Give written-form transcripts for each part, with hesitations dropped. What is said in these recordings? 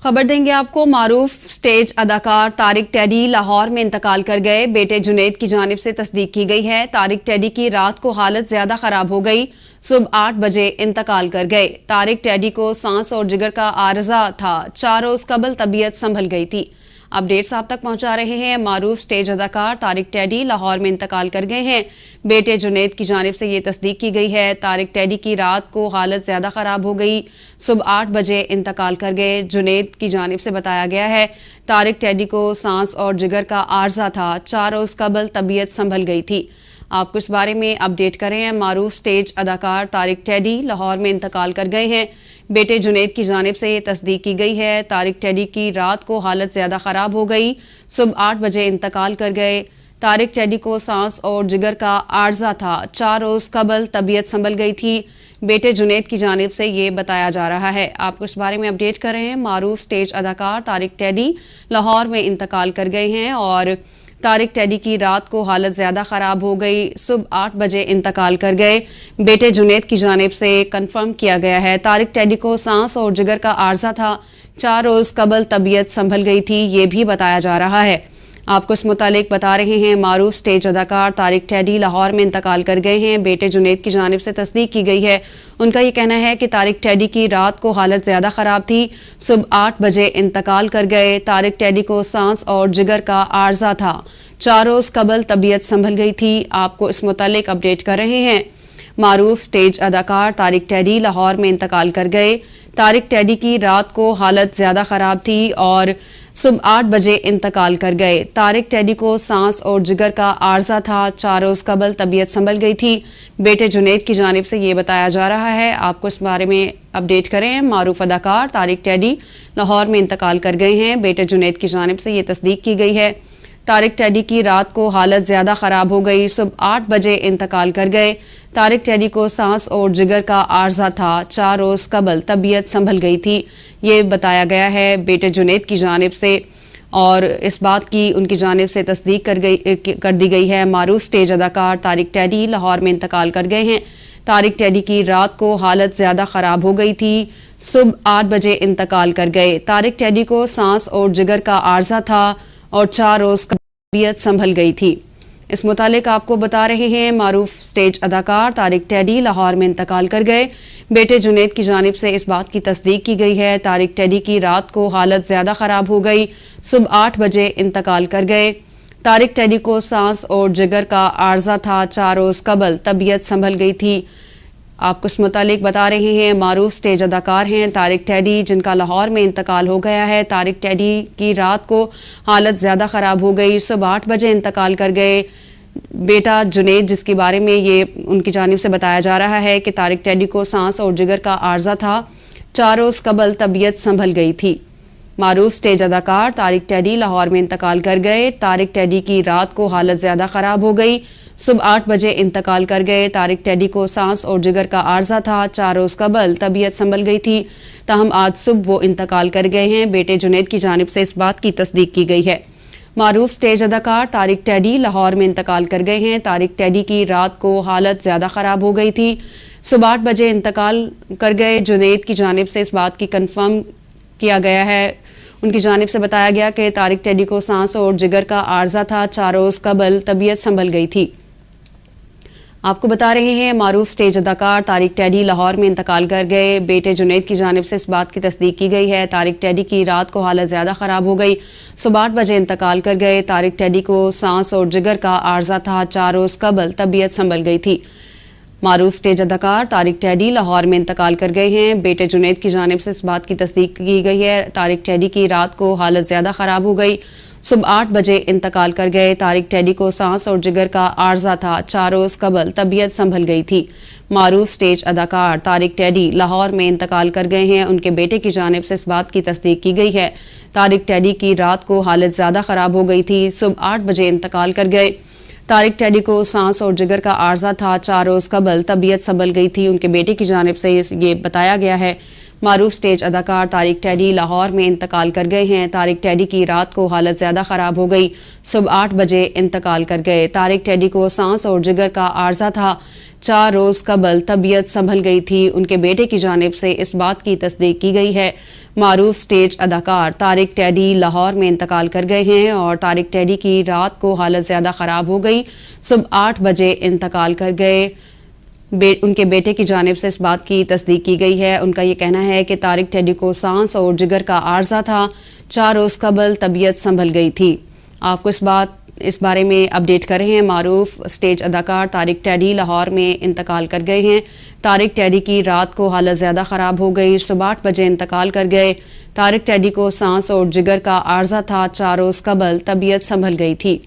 خبر دیں گے آپ کو، معروف سٹیج اداکار طارق ٹیڈی لاہور میں انتقال کر گئے۔ بیٹے جنید کی جانب سے تصدیق کی گئی ہے۔ طارق ٹیڈی کی رات کو حالت زیادہ خراب ہو گئی، صبح 8 بجے انتقال کر گئے۔ طارق ٹیڈی کو سانس اور جگر کا عارضہ تھا، 4 روز قبل طبیعت سنبھل گئی تھی۔ اپڈیٹس آپ تک پہنچا رہے ہیں۔ معروف سٹیج اداکار طارق ٹیڈی لاہور میں انتقال کر گئے ہیں۔ بیٹے جنید کی جانب سے یہ تصدیق کی گئی ہے۔ طارق ٹیڈی کی رات کو حالت زیادہ خراب ہو گئی، صبح 8 بجے انتقال کر گئے۔ جنید کی جانب سے بتایا گیا ہے طارق ٹیڈی کو سانس اور جگر کا عارضہ تھا، 4 روز قبل طبیعت سنبھل گئی تھی۔ آپ کو اس بارے میں اپڈیٹ کریں ہیں۔ معروف سٹیج اداکار طارق ٹیڈی لاہور میں انتقال کر گئے ہیں۔ بیٹے جنید کی جانب سے یہ تصدیق کی گئی ہے۔ طارق ٹیڈی کی رات کو حالت زیادہ خراب ہو گئی، صبح 8 بجے انتقال کر گئے۔ طارق ٹیڈی کو سانس اور جگر کا عارضہ تھا، 4 روز قبل طبیعت سنبھل گئی تھی۔ بیٹے جنید کی جانب سے یہ بتایا جا رہا ہے۔ آپ کو اس بارے میں اپڈیٹ کر رہے ہیں۔ معروف سٹیج اداکار طارق ٹیڈی لاہور میں انتقال کر گئے ہیں اور طارق ٹیڈی کی رات کو حالت زیادہ خراب ہو گئی، صبح 8 بجے انتقال کر گئے۔ بیٹے جنید کی جانب سے کنفرم کیا گیا ہے طارق ٹیڈی کو سانس اور جگر کا عارضہ تھا، 4 روز قبل طبیعت سنبھل گئی تھی، یہ بھی بتایا جا رہا ہے۔ آپ کو اس متعلق بتا رہے ہیں۔ معروف سٹیج اداکار طارق ٹیڈی لاہور میں انتقال کر گئے ہیں۔ بیٹے جنید کی جانب سے تصدیق کی گئی ہے۔ ان کا یہ کہنا ہے کہ طارق ٹیڈی کی رات کو حالت زیادہ خراب تھی، صبح 8 بجے انتقال کر گئے۔ طارق ٹیڈی کو سانس اور جگر کا عارضہ تھا، 4 روز قبل طبیعت سنبھل گئی تھی۔ آپ کو اس متعلق اپڈیٹ کر رہے ہیں۔ معروف سٹیج اداکار طارق ٹیڈی لاہور میں انتقال کر گئے۔ طارق ٹیڈی کی رات کو حالت زیادہ خراب تھی اور صبح 8 بجے انتقال کر گئے۔ طارق ٹیڈی کو سانس اور جگر کا عارضہ تھا، 4 روز قبل طبیعت سنبھل گئی تھی۔ بیٹے جنید کی جانب سے یہ بتایا جا رہا ہے۔ آپ کو اس بارے میں اپڈیٹ کریں۔ معروف اداکار طارق ٹیڈی لاہور میں انتقال کر گئے ہیں۔ بیٹے جنید کی جانب سے یہ تصدیق کی گئی ہے۔ طارق ٹیڈی کی رات کو حالت زیادہ خراب ہو گئی، صبح 8 بجے انتقال کر گئے۔ طارق ٹیڈی کو سانس اور جگر کا عارضہ تھا، 4 روز قبل طبیعت سنبھل گئی تھی، یہ بتایا گیا ہے بیٹے جنید کی جانب سے، اور اس بات کی ان کی جانب سے تصدیق کر دی گئی ہے۔ معروف سٹیج اداکار طارق ٹیڈی لاہور میں انتقال کر گئے ہیں۔ طارق ٹیڈی کی رات کو حالت زیادہ خراب ہو گئی تھی، صبح 8 بجے انتقال کر گئے۔ طارق ٹیڈی کو سانس اور جگر کا عارضہ تھا اور 4 روز قبل طبیعت سنبھل گئی تھی۔ اس متعلق آپ کو بتا رہے ہیں۔ معروف سٹیج اداکار طارق ٹیڈی لاہور میں انتقال کر گئے۔ بیٹے جنید کی جانب سے اس بات کی تصدیق کی گئی ہے طارق ٹیڈی کی رات کو حالت زیادہ خراب ہو گئی، صبح 8 بجے انتقال کر گئے۔ طارق ٹیڈی کو سانس اور جگر کا عارضہ تھا، 4 روز قبل طبیعت سنبھل گئی تھی۔ آپ کو اس متعلق بتا رہے ہیں۔ معروف سٹیج اداکار ہیں طارق ٹیڈی، جن کا لاہور میں انتقال ہو گیا ہے۔ طارق ٹیڈی کی رات کو حالت زیادہ خراب ہو گئی، صبح 8 بجے انتقال کر گئے۔ بیٹا جنید، جس کے بارے میں یہ ان کی جانب سے بتایا جا رہا ہے کہ طارق ٹیڈی کو سانس اور جگر کا عارضہ تھا، 4 روز قبل طبیعت سنبھل گئی تھی۔ معروف سٹیج اداکار طارق ٹیڈی لاہور میں انتقال کر گئے۔ طارق ٹیڈی کی رات کو حالت زیادہ خراب ہو گئی، صبح 8 بجے انتقال کر گئے۔ طارق ٹیڈی کو سانس اور جگر کا عارضہ تھا، 4 روز قبل طبیعت سنبھل گئی تھی، تاہم آج صبح وہ انتقال کر گئے ہیں۔ بیٹے جنید کی جانب سے اس بات کی تصدیق کی گئی ہے۔ معروف سٹیج اداکار طارق ٹیڈی لاہور میں انتقال کر گئے ہیں۔ طارق ٹیڈی کی رات کو حالت زیادہ خراب ہو گئی تھی، صبح 8 بجے انتقال کر گئے۔ جنید کی جانب سے اس بات کی کنفرم کیا گیا ہے۔ ان کی جانب سے بتایا گیا کہ طارق ٹیڈی کو سانس اور جگر کا عارضہ تھا، 4 روز قبل طبیعت سنبھل گئی تھی۔ آپ کو بتا رہے ہیں۔ معروف سٹیج اداکار طارق ٹیڈی لاہور میں انتقال کر گئے۔ بیٹے جنید کی جانب سے اس بات کی تصدیق کی گئی ہے۔ طارق ٹیڈی کی رات کو حالت زیادہ خراب ہو گئی، صبح 8 بجے انتقال کر گئے۔ طارق ٹیڈی کو سانس اور جگر کا عارضہ تھا، 4 روز قبل طبیعت سنبھل گئی تھی۔ معروف سٹیج اداکار طارق ٹیڈی لاہور میں انتقال کر گئے ہیں۔ بیٹے جنید کی جانب سے اس بات کی تصدیق کی گئی ہے۔ طارق ٹیڈی کی رات کو حالت زیادہ خراب ہو گئی، صبح 8 بجے انتقال کر گئے۔ طارق ٹیڈی کو سانس اور جگر کا عارضہ تھا، 4 روز قبل طبیعت سنبھل گئی تھی۔ معروف سٹیج اداکار طارق ٹیڈی لاہور میں انتقال کر گئے ہیں۔ ان کے بیٹے کی جانب سے اس بات کی تصدیق کی گئی ہے۔ طارق ٹیڈی کی رات کو حالت زیادہ خراب ہو گئی تھی، صبح 8 بجے انتقال کر گئے۔ طارق ٹیڈی کو سانس اور جگر کا عارضہ تھا، 4 روز قبل طبیعت سنبھل گئی تھی۔ ان کے بیٹے کی جانب سے یہ بتایا گیا ہے۔ معروف سٹیج اداکار طارق ٹیڈی لاہور میں انتقال کر گئے ہیں۔ طارق ٹیڈی کی رات کو حالت زیادہ خراب ہو گئی، صبح 8 بجے انتقال کر گئے۔ طارق ٹیڈی کو سانس اور جگر کا عارضہ تھا، 4 روز قبل طبیعت سنبھل گئی تھی۔ ان کے بیٹے کی جانب سے اس بات کی تصدیق کی گئی ہے۔ معروف سٹیج اداکار طارق ٹیڈی لاہور میں انتقال کر گئے ہیں اور طارق ٹیڈی کی رات کو حالت زیادہ خراب ہو گئی، صبح 8 بجے انتقال کر گئے۔ ان کے بیٹے کی جانب سے اس بات کی تصدیق کی گئی ہے۔ ان کا یہ کہنا ہے کہ طارق ٹیڈی کو سانس اور جگر کا عارضہ تھا، 4 روز قبل طبیعت سنبھل گئی تھی۔ آپ کو اس بارے میں اپڈیٹ کر رہے ہیں۔ معروف سٹیج اداکار طارق ٹیڈی لاہور میں انتقال کر گئے ہیں۔ طارق ٹیڈی کی رات کو حالت زیادہ خراب ہو گئی، صبح 8 بجے انتقال کر گئے۔ طارق ٹیڈی کو سانس اور جگر کا عارضہ تھا، 4 روز قبل طبیعت سنبھل گئی تھی۔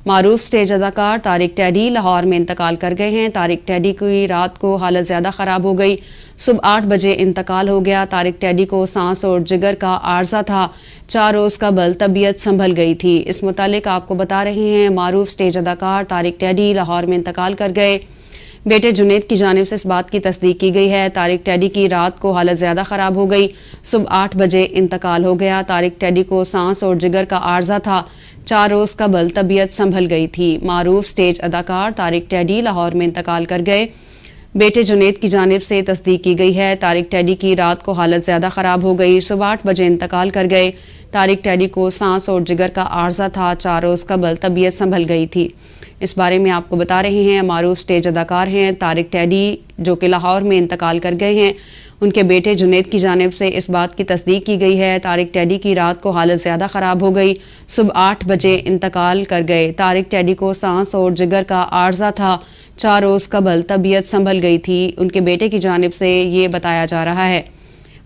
معروف سٹیج اداکار طارق ٹیڈی لاہور میں انتقال کر گئے ہیں۔ طارق ٹیڈی کی رات کو حالت زیادہ خراب ہو گئی، صبح 8 بجے انتقال ہو گیا۔ طارق ٹیڈی کو سانس اور جگر کا عارضہ تھا، 4 روز قبل طبیعت سنبھل گئی تھی۔ اس متعلق آپ کو بتا رہے ہیں، معروف سٹیج اداکار طارق ٹیڈی لاہور میں انتقال کر گئے۔ بیٹے جنید کی جانب سے اس بات کی تصدیق کی گئی ہے۔ طارق ٹیڈی کی رات کو حالت زیادہ خراب ہو گئی، صبح 8 بجے انتقال ہو گیا۔ طارق ٹیڈی کو سانس اور جگر کا عارضہ تھا، 4 روز قبل طبیعت سنبھل گئی تھی۔ معروف سٹیج اداکار طارق ٹیڈی لاہور میں انتقال کر گئے۔ بیٹے جنید کی جانب سے تصدیق کی گئی ہے۔ طارق ٹیڈی کی رات کو حالت زیادہ خراب ہو گئی، صبح 8 بجے انتقال کر گئے۔ طارق ٹیڈی کو سانس اور جگر کا عارضہ تھا، 4 روز قبل طبیعت سنبھل گئی تھی۔ اس بارے میں آپ کو بتا رہے ہیں، معروف سٹیج اداکار ہیں طارق ٹیڈی جو کہ لاہور میں انتقال کر گئے ہیں۔ ان کے بیٹے جنید کی جانب سے اس بات کی تصدیق کی گئی ہے۔ طارق ٹیڈی کی رات کو حالت زیادہ خراب ہو گئی، صبح 8 بجے انتقال کر گئے۔ طارق ٹیڈی کو سانس اور جگر کا عارضہ تھا، 4 روز قبل طبیعت سنبھل گئی تھی۔ ان کے بیٹے کی جانب سے یہ بتایا جا رہا ہے۔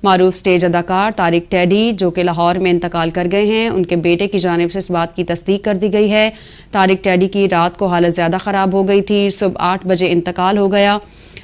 معروف سٹیج اداکار طارق ٹیڈی جو کہ لاہور میں انتقال کر گئے ہیں، ان کے بیٹے کی جانب سے اس بات کی تصدیق کر دی گئی ہے۔ طارق ٹیڈی کی رات کو حالت زیادہ خراب ہو گئی تھی، صبح 8 بجے انتقال ہو گیا۔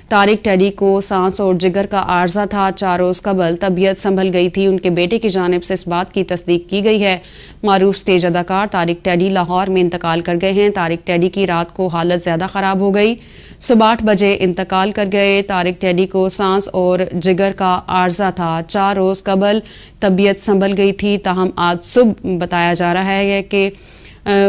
طارق ٹیڈی کو سانس اور جگر کا عارضہ تھا، 4 روز قبل طبیعت سنبھل گئی تھی۔ ان کے بیٹے کی جانب سے اس بات کی تصدیق کی گئی ہے۔ معروف سٹیج اداکار طارق ٹیڈی لاہور میں انتقال کر گئے ہیں۔ طارق ٹیڈی کی رات کو حالت زیادہ خراب ہو گئی، صبح 8 بجے انتقال کر گئے۔ طارق ٹیڈی کو سانس اور جگر کا عارضہ تھا، 4 روز قبل طبیعت سنبھل گئی تھی۔ تاہم آج صبح بتایا جا رہا ہے کہ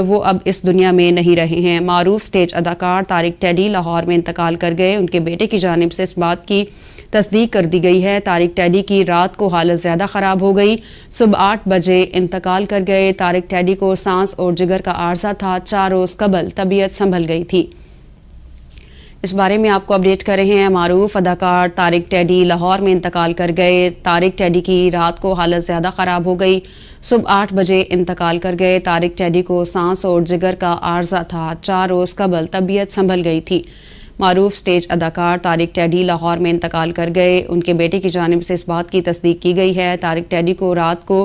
وہ اب اس دنیا میں نہیں رہے ہیں۔ معروف سٹیج اداکار طارق ٹیڈی لاہور میں انتقال کر گئے۔ ان کے بیٹے کی جانب سے اس بات کی تصدیق کر دی گئی ہے۔ طارق ٹیڈی کی رات کو حالت زیادہ خراب ہو گئی، صبح 8 بجے انتقال کر گئے۔ طارق ٹیڈی کو سانس اور جگر کا عارضہ تھا، 4 روز قبل طبیعت سنبھل گئی تھی۔ اس بارے میں آپ کو اپڈیٹ کر رہے ہیں، معروف اداکار طارق ٹیڈی لاہور میں انتقال کر گئے۔ طارق ٹیڈی کی رات کو حالت زیادہ خراب ہو گئی، صبح 8 بجے انتقال کر گئے۔ طارق ٹیڈی کو سانس اور جگر کا عارضہ تھا، 4 روز قبل طبیعت سنبھل گئی تھی۔ معروف سٹیج اداکار طارق ٹیڈی لاہور میں انتقال کر گئے۔ ان کے بیٹے کی جانب سے اس بات کی تصدیق کی گئی ہے۔ طارق ٹیڈی کو رات کو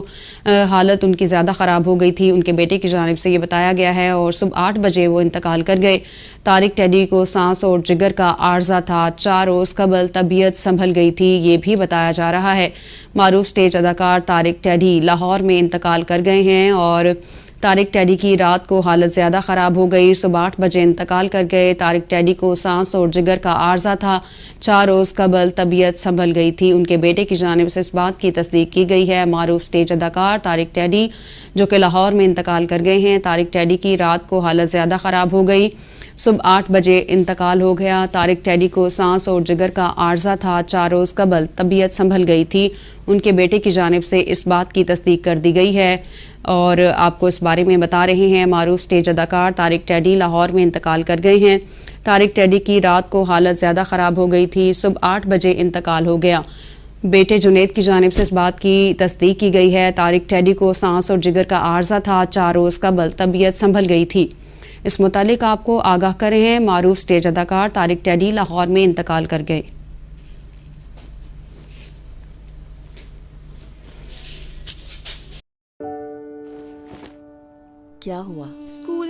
حالت ان کی زیادہ خراب ہو گئی تھی، ان کے بیٹے کی جانب سے یہ بتایا گیا ہے، اور صبح 8 بجے وہ انتقال کر گئے۔ طارق ٹیڈی کو سانس اور جگر کا عارضہ تھا، 4 روز قبل طبیعت سنبھل گئی تھی، یہ بھی بتایا جا رہا ہے۔ معروف سٹیج اداکار طارق ٹیڈی لاہور میں انتقال کر گئے ہیں اور طارق ٹیڈی کی رات کو حالت زیادہ خراب ہو گئی، صبح 8 بجے انتقال کر گئے۔ طارق ٹیڈی کو سانس اور جگر کا عارضہ تھا، 4 روز قبل طبیعت سنبھل گئی تھی۔ ان کے بیٹے کی جانب سے اس بات کی تصدیق کی گئی ہے۔ معروف سٹیج اداکار طارق ٹیڈی جو کہ لاہور میں انتقال کر گئے ہیں، طارق ٹیڈی کی رات کو حالت زیادہ خراب ہو گئی، صبح 8 بجے انتقال ہو گیا۔ طارق ٹیڈی کو سانس اور جگر کا عارضہ تھا، 4 روز قبل طبیعت سنبھل گئی تھی۔ ان کے بیٹے کی جانب سے اس بات کی تصدیق کر دی گئی ہے اور آپ کو اس بارے میں بتا رہے ہیں، معروف سٹیج اداکار طارق ٹیڈی لاہور میں انتقال کر گئے ہیں۔ طارق ٹیڈی کی رات کو حالت زیادہ خراب ہو گئی تھی، صبح 8 بجے انتقال ہو گیا۔ بیٹے جنید کی جانب سے اس بات کی تصدیق کی گئی ہے۔ طارق ٹیڈی کو سانس اور جگر کا عارضہ تھا، 4 روز قبل طبیعت سنبھل گئی تھی۔ اس متعلق آپ کو آگاہ کر رہے ہیں، معروف سٹیج اداکار طارق ٹیڈی لاہور میں انتقال کر گئے۔ کیا ہوا؟ اسکول